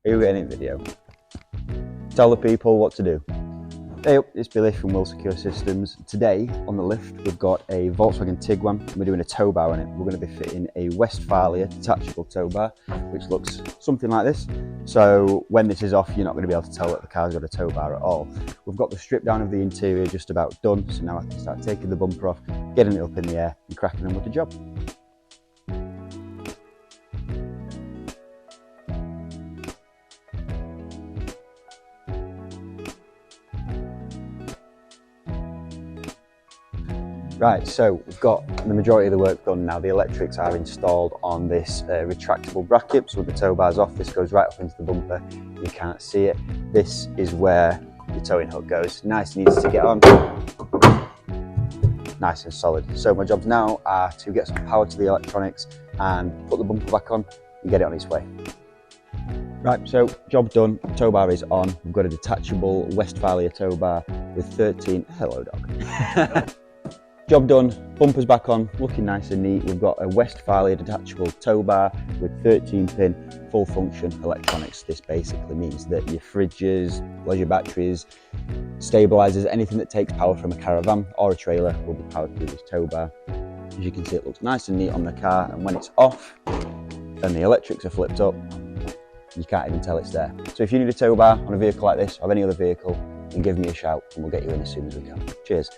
Here we go in the video. Tell the people what to do. Hey up, it's Billy from Willsecure Systems. Today on the lift we've got a Volkswagen Tiguan. We're doing a tow bar on it. We're going to be fitting a Westfalia detachable tow bar, which looks something like this. So when this is off, you're not going to be able to tell that the car's got a tow bar at all. We've got the strip down of the interior just about done, so now I can start taking the bumper off, getting it up in the air and cracking on with the job. Right, so we've got the majority of the work done now. The electrics are installed on this retractable bracket, so with the tow bars off, this goes right up into the bumper. You can't see it. This is where the towing hook goes. Nice and easy to get on. Nice and solid. So my jobs now are to get some power to the electronics and put the bumper back on and get it on its way. Right, so job done, tow bar is on. We've got a detachable Westfalia tow bar with 13, hello dog. Job done, bumper's back on, looking nice and neat. We've got a Westfalia detachable tow bar with 13-pin full function electronics. This basically means that your fridges, leisure batteries, stabilizers, anything that takes power from a caravan or a trailer will be powered through this tow bar. As you can see, it looks nice and neat on the car, and when it's off and the electrics are flipped up, you can't even tell it's there. So if you need a tow bar on a vehicle like this or any other vehicle, then give me a shout and we'll get you in as soon as we can. Cheers.